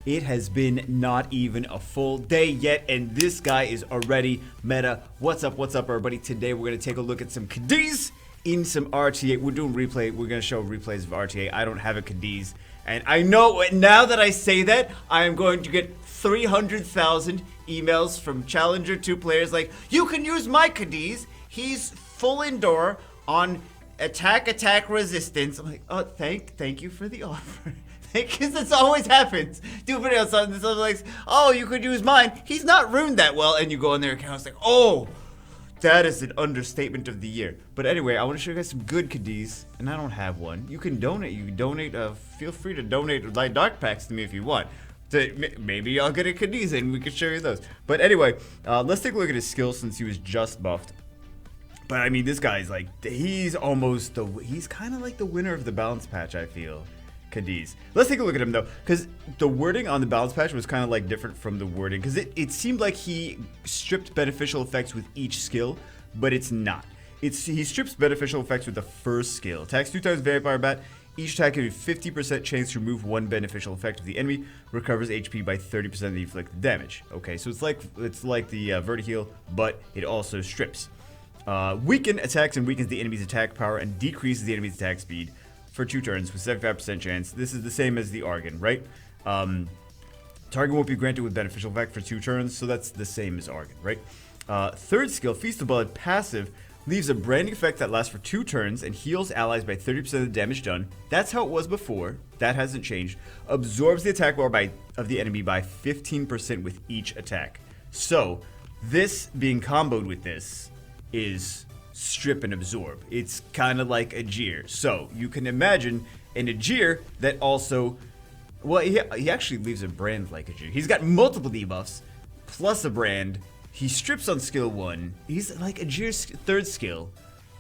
It has been not even a full day yet, and this guy is already meta. What's up, everybody? Today we're going to take a look at some Cadiz in some RTA. We're doing replay. We're going to show replays of RTA. I don't have a Cadiz, and I know now that I say that, I am going to get 300,000 emails from Challenger 2 players like, you can use my Cadiz. He's full indoor on attack resistance. I'm like, oh, thank you for the offer. Because this always happens. Do video on something, someone's like, oh, you could use mine. He's not ruined that well. And you go on their account, it's like, oh, that is an understatement of the year. But anyway, I want to show you guys some good Cadiz, and I don't have one. You can donate. Feel free to donate like dark packs to me if you want. Maybe I'll get a Cadiz and we can show you those. But anyway, let's take a look at his skills since he was just buffed. But I mean, this guy's like, he's kind of like the winner of the balance patch, I feel. Cadiz. Let's take a look at him though, because the wording on the balance patch was kind of like different from the wording, because it seemed like he stripped beneficial effects with each skill, but it's not. He strips beneficial effects with the first skill. Attacks 2 times Vampire Bat. Each attack has a 50% chance to remove one beneficial effect of the enemy. Recovers HP by 30% of the inflicted damage. Okay, so it's like the Verti-heal, but it also strips. Weaken attacks and weakens the enemy's attack power and decreases the enemy's attack speed for 2 turns with 75% chance. This is the same as the Argon, right? Target won't be granted with beneficial effect for 2 turns, so that's the same as Argon, right? Third skill, Feast of Blood passive, leaves a branding effect that lasts for 2 turns and heals allies by 30% of the damage done. That's how it was before. That hasn't changed. Absorbs the attack bar of the enemy by 15% with each attack. So, this being comboed with this is strip and absorb. It's kind of like a Ajir. So you can imagine an Ajir that also, well, he actually leaves a brand like Ajir. He's got multiple debuffs plus a brand. He strips on skill 1. He's like Ajir's third skill,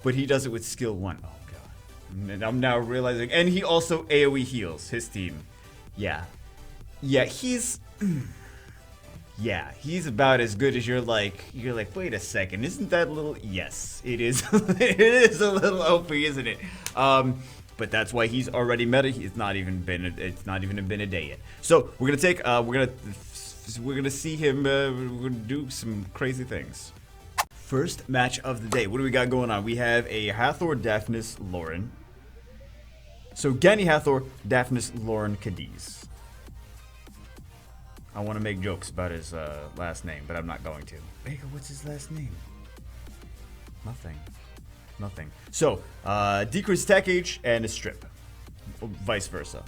but he does it with skill 1. Oh god. And I'm now realizing, and he also AoE heals his team. Yeah, he's yeah, he's about as good as you're like, wait a second, isn't that a little, yes, it is, it is a little OP, isn't it? But that's why he's already meta. It's not even been a day yet. So we're gonna take, we're gonna see him, we're gonna do some crazy things. First match of the day, what do we got going on? We have a Hathor, Daphnis, Lauren. So Gani Hathor, Daphnis, Lauren, Cadiz. I want to make jokes about his last name, but I'm not going to. Rika, what's his last name? Nothing. So, decreased attack age and a strip. Or vice versa.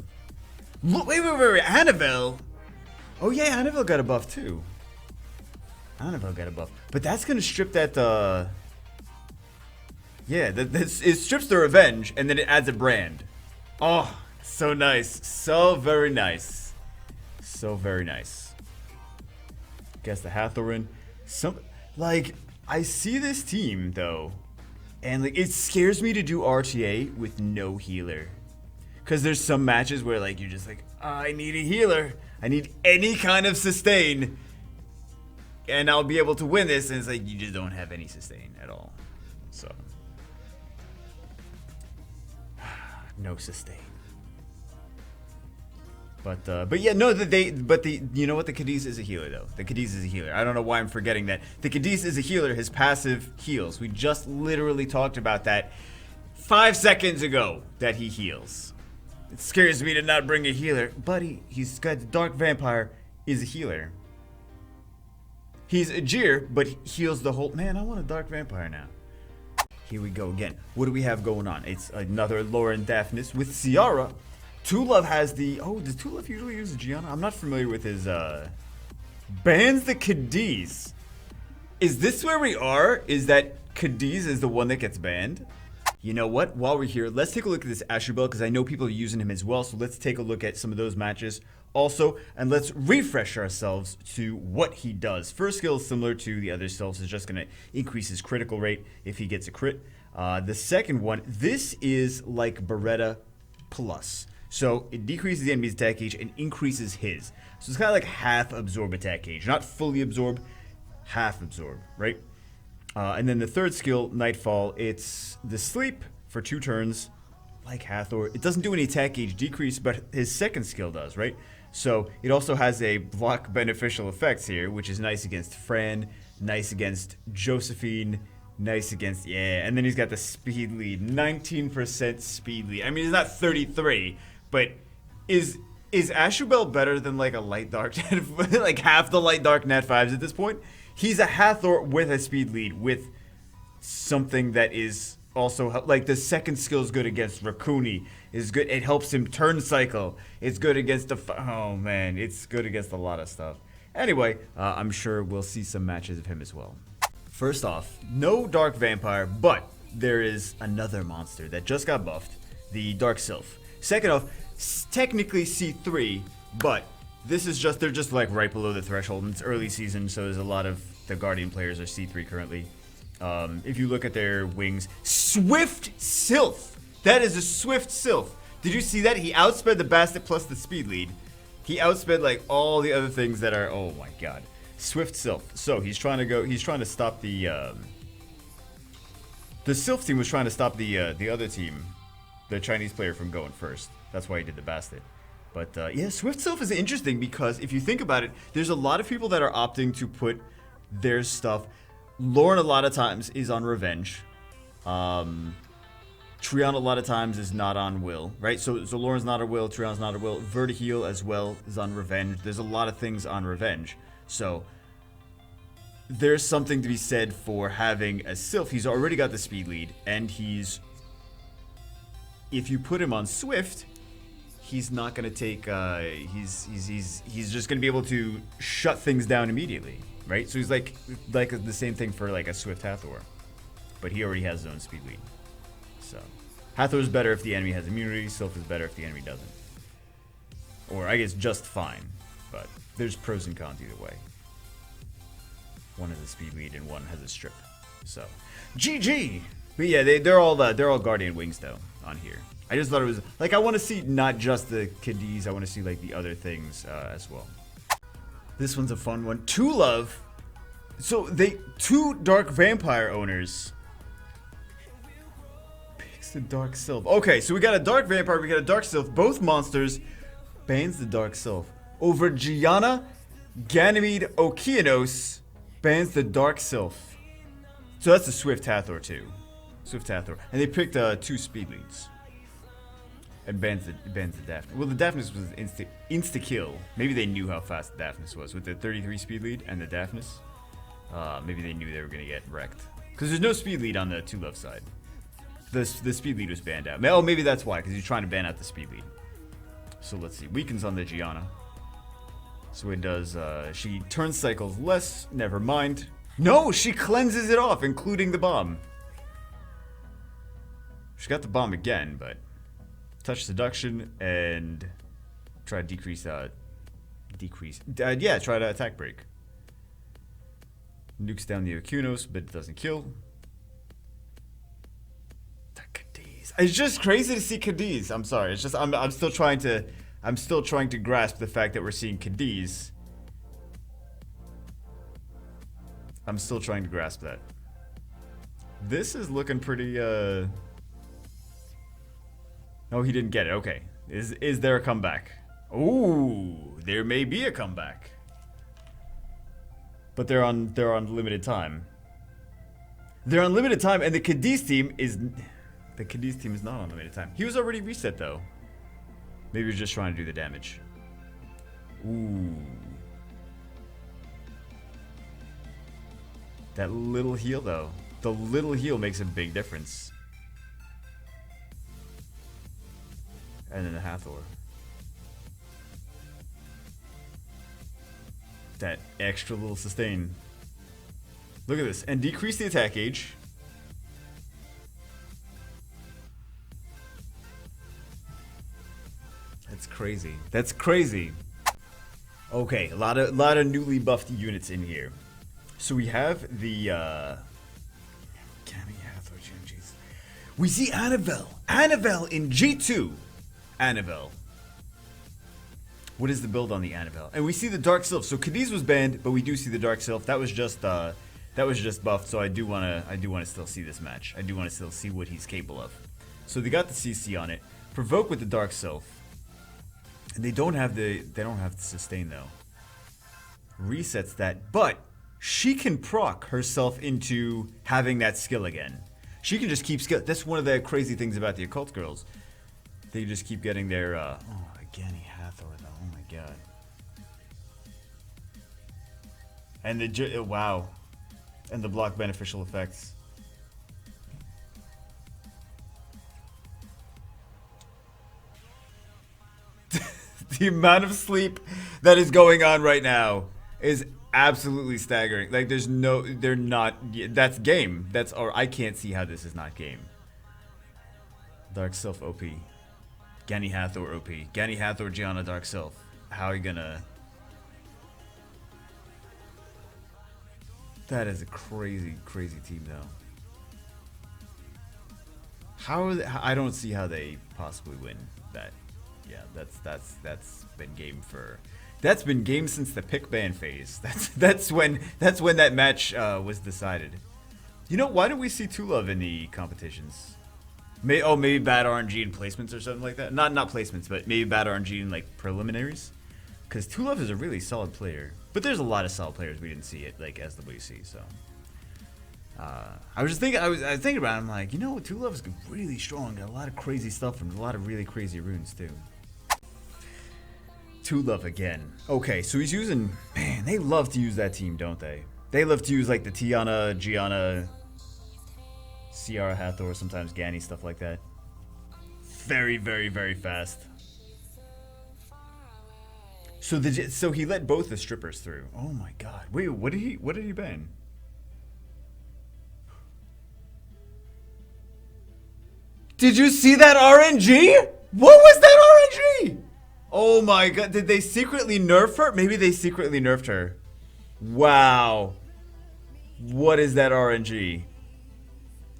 Look, wait, Annabelle! Oh yeah, Annabelle got a buff too. But that's going to strip that, yeah, it strips the revenge, and then it adds a brand. Oh, so nice. So very nice. So very nice. Guess the Hathorin. I see this team though, and like it scares me to do RTA with no healer, because there's some matches where like you're just like, I need a healer. I need any kind of sustain, and I'll be able to win this. And it's like you just don't have any sustain at all. So no sustain. But yeah, no, you know what? The Cadiz is a healer though. The Cadiz is a healer. I don't know why I'm forgetting that. The Cadiz is a healer. His passive heals. We just literally talked about that 5 seconds ago, that he heals. It scares me to not bring a healer. Buddy, he's got the Dark Vampire is a healer. He's a Ajir, but he heals the whole, man, I want a Dark Vampire now. Here we go again. What do we have going on? It's another Lauren Daphnis with Ciara. Two Love has the, does Two Love usually use Gianna? I'm not familiar with his, bans the Cadiz. Is this where we are? Is that Cadiz is the one that gets banned? You know what? While we're here, let's take a look at this Asha build, because I know people are using him as well, so let's take a look at some of those matches also, and let's refresh ourselves to what he does. First skill is similar to the other skills, is just going to increase his critical rate if he gets a crit. The second one, this is like Beretta Plus. So it decreases the enemy's attack gauge and increases his. So it's kind of like half absorb attack gauge. Not fully absorb, half absorb, right? And then the third skill, Nightfall, it's the sleep for 2 turns, like Hathor. It doesn't do any attack gauge decrease, but his second skill does, right? So it also has a block beneficial effects here, which is nice against Fran, nice against Josephine, nice against, yeah, and then he's got the speed lead, 19% speed lead. I mean, he's not 33, but is Ashabel better than like a light dark, like half the light dark nat 5s at this point? He's a Hathor with a speed lead, with something that is also, like, the second skill is good against Rakuni, is good, it helps him turn cycle, it's good against oh man, it's good against a lot of stuff. Anyway, I'm sure we'll see some matches of him as well. First off, no Dark Vampire, but there is another monster that just got buffed, the Dark Sylph. Second off, technically C3, but this is just, they're just like right below the threshold, and it's early season, so there's a lot of the Guardian players are C3 currently. If you look at their wings, Swift Sylph! That is a Swift Sylph! Did you see that? He outsped the Bastet plus the speed lead. He outsped like all the other things that are, oh my god. Swift Sylph. So he's trying to stop the Sylph team was trying to stop the other team, the Chinese player, from going first. That's why he did the Bastet. But yeah, Swift Sylph is interesting because if you think about it, there's a lot of people that are opting to put their stuff. Lauren a lot of times is on Revenge. Trion a lot of times is not on Will, right? So Lauren's not on Will, Trion's not on Will. Vertiheel as well is on Revenge. There's a lot of things on Revenge. So there's something to be said for having a Sylph. He's already got the speed lead, and he's, if you put him on Swift, he's not gonna take he's just gonna be able to shut things down immediately, right? So he's like the same thing for like a Swift Hathor, but he already has his own speed lead. So Hathor is better if the enemy has immunity. Sylph is better if the enemy doesn't, or I guess just fine. But there's pros and cons either way. One has a speed lead and one has a strip. So GG. But yeah, they're all Guardian wings though on here. I just thought it was like, I want to see not just the Cadiz, I want to see like the other things as well. This one's a fun one. Two Love. So two Dark Vampire owners picks the Dark Sylph. Okay, so we got a Dark Vampire, we got a Dark Sylph. Both monsters bans the Dark Sylph. Over Gianna, Ganymede, Okeanos bans the Dark Sylph. So that's the Swift Hathor too. Swift Hathor. And they picked two speed leads. And bans the Daphne. Well, the Daphnis was insta-kill. Maybe they knew how fast the Daphnis was with the 33 speed lead and the Daphnis. Maybe they knew they were going to get wrecked. Because there's no speed lead on the Two Love side. The speed lead was banned out. Oh, maybe that's why, because he's trying to ban out the speed lead. So let's see. Weakens on the Gianna. So it does, she turns cycles less. Never mind. No, she cleanses it off, including the bomb. She got the bomb again, but touch seduction and try to decrease, try to attack break. Nukes down the Okeanos, but it doesn't kill. The Cadiz. It's just crazy to see Cadiz. I'm sorry. It's just I'm still trying to grasp the fact that we're seeing Cadiz. I'm still trying to grasp that. This is looking pretty Oh, he didn't get it. Okay. Is there a comeback? Ooh, there may be a comeback. But they're on limited time. They're on limited time, and the Cadiz team is not on limited time. He was already reset though. Maybe he's just trying to do the damage. Ooh. That little heal though. The little heal makes a big difference. And then the Hathor. That extra little sustain. Look at this. And decrease the attack age. That's crazy. That's crazy. Okay, a lot of newly buffed units in here. So we have the we see Annabelle. Annabelle in G2. Annabelle. What is the build on the Annabelle? And we see the Dark Sylph. So Cadiz was banned, but we do see the Dark Sylph. That was just buffed. So I do wanna still see this match. I do wanna still see what he's capable of. So they got the CC on it. Provoke with the Dark Sylph. And they don't have the sustain though. Resets that, but she can proc herself into having that skill again. She can just keep skill. That's one of the crazy things about the occult girls. They just keep getting their oh, again Hathor though. Oh my god. And the wow. And the block beneficial effects. The amount of sleep that is going on right now is absolutely staggering. Like, there's no, they're not, that's game. That's, or I can't see how this is not game. Dark Sylph OP. Gani Hathor OP. Gani Hathor, Gianna, Dark Sylph. How are you gonna... That is a crazy, crazy team, though. How are they, I don't see how they possibly win that. Yeah, that's been game for... That's been game since the pick ban phase. That's when that match was decided. You know, why don't we see Tulov in the competitions? Maybe bad RNG in placements or something like that. Not placements, but maybe bad RNG in like preliminaries. Because Tulov is a really solid player, but there's a lot of solid players we didn't see it like SWC. So I was thinking about it. I'm like, you know, Tulov is really strong. Got a lot of crazy stuff and a lot of really crazy runes too. Tulov again. Okay, so he's using... Man, they love to use that team, don't they? They love to use like the Tiana, Gianna, Ciara, Hathor, sometimes Gani, stuff like that. Very, very, very fast. So he let both the strippers through. Oh my god. Wait, what did he ban? Did you see that RNG? What was that RNG? Oh my god, did they secretly nerf her? Maybe they secretly nerfed her. Wow. What is that RNG?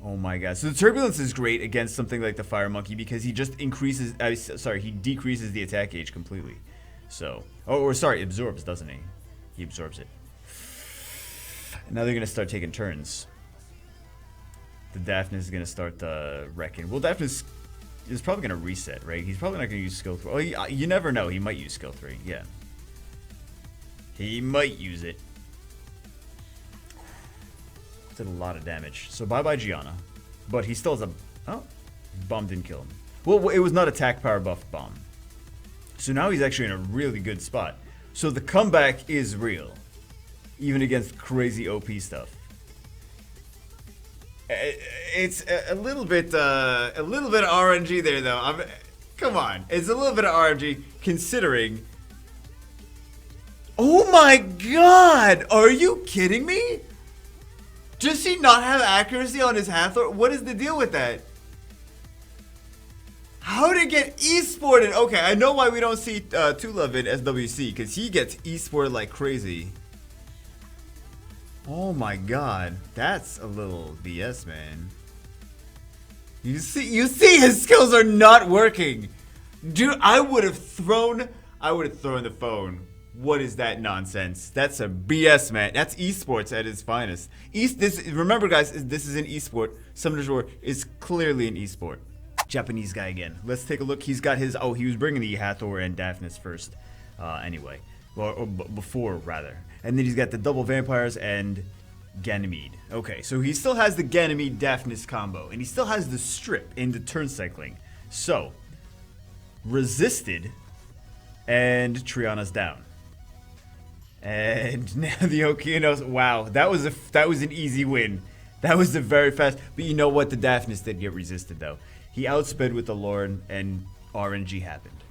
Oh my god. So the turbulence is great against something like the Fire Monkey because he just increases, he decreases the attack gauge completely. So, absorbs, doesn't he? He absorbs it. Now they're gonna start taking turns. The Daphnis is gonna start wrecking. Well, Daphnis is probably gonna reset, right? He's probably not gonna use skill 3. Oh, you never know. He might use skill 3. Yeah, he might use it. Did a lot of damage. So bye Gianna, but he still has a... Oh, bomb didn't kill him. Well, it was not attack power buff bomb. So now he's actually in a really good spot. So the comeback is real, even against crazy OP stuff. It's a little bit of RNG there, though. Come on, it's a little bit of RNG considering. Oh my god, are you kidding me? Does he not have accuracy on his Hathor? What is the deal with that? How to get ESported? Okay, I know why we don't see Tulov in SWC, because he gets ESported like crazy. Oh my god, that's a little BS, man. You see his skills are not working. Dude, I would have thrown the phone. What is that nonsense? That's a BS, man. That's esports at its finest. Remember, guys, this is an esport. Summoner's War is clearly an esport. Japanese guy again. Let's take a look. He's got his... Oh, he was bringing the Hathor and Daphnis first. Anyway. Or before, rather. And then he's got the double vampires and Ganymede. Okay, so he still has the Ganymede-Daphnis combo. And he still has the strip in the turn cycling. So, resisted, and Triana's down. And now the Okeanos, wow, that was an easy win. That was a very fast, but you know what? The Daphnis did get resisted though. He outsped with the Lorne and RNG happened.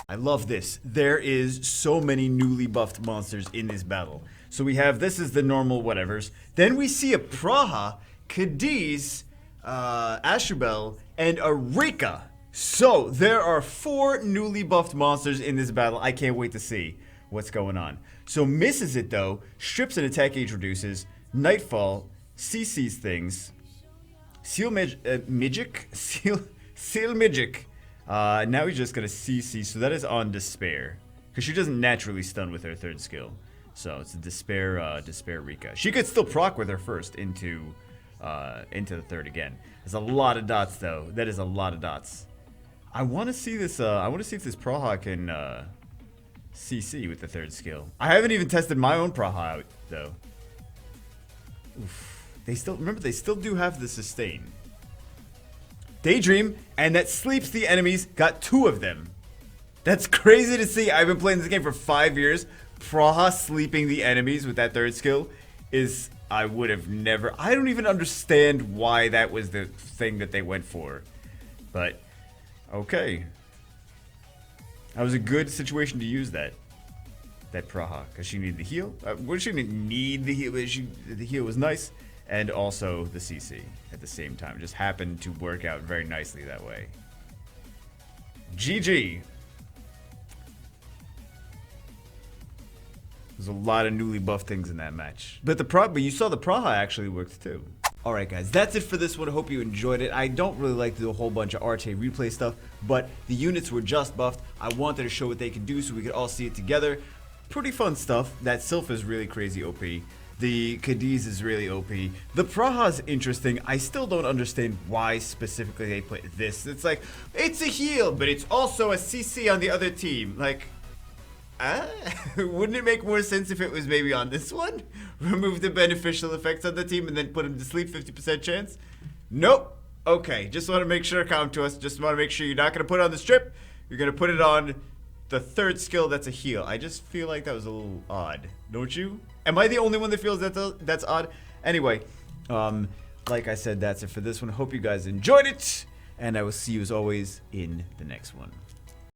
I love this. There is so many newly buffed monsters in this battle. So we have, this is the normal whatevers. Then we see a Praha, Cadiz, Annabelle, and a Rika. So there are 4 newly buffed monsters in this battle. I can't wait to see what's going on. So misses it though, strips and attack gauge reduces, Nightfall, CC's things, Seal Magic. Now he's just gonna CC, so that is on Despair. Because she doesn't naturally stun with her 3rd skill. So it's a Despair Rika. She could still proc with her first into the 3rd again. There's a lot of dots though. That is a lot of dots. I want to see this. I want to see if this Praha can CC with the third skill. I haven't even tested my own Praha out though. Oof. They still remember. They still do have the sustain. Daydream, and that sleeps the enemies. Got 2 of them. That's crazy to see. I've been playing this game for 5 years. Praha sleeping the enemies with that third skill is, I would have never, I don't even understand why that was the thing that they went for. But, okay. That was a good situation to use that Praha, because she needed the heal. Well, she didn't need the heal, but the heal was nice. And also the CC at the same time. It just happened to work out very nicely that way. GG. There's a lot of newly buffed things in that match. But you saw the Praha actually worked too. Alright guys, that's it for this one. I hope you enjoyed it. I don't really like to do a whole bunch of RTA replay stuff, but the units were just buffed. I wanted to show what they could do so we could all see it together. Pretty fun stuff. That Sylph is really crazy OP. The Cadiz is really OP. The Praha is interesting. I still don't understand why specifically they put this. It's like, it's a heal, but it's also a CC on the other team. Like, wouldn't it make more sense if it was maybe on this one? Remove the beneficial effects on the team and then put him to sleep, 50% chance? Nope. Okay, just want to make sure, come to us. Just want to make sure you're not going to put it on the strip. You're going to put it on the third skill that's a heal. I just feel like that was a little odd, don't you? Am I the only one that feels that's odd? Anyway, like I said, that's it for this one. Hope you guys enjoyed it, and I will see you as always in the next one.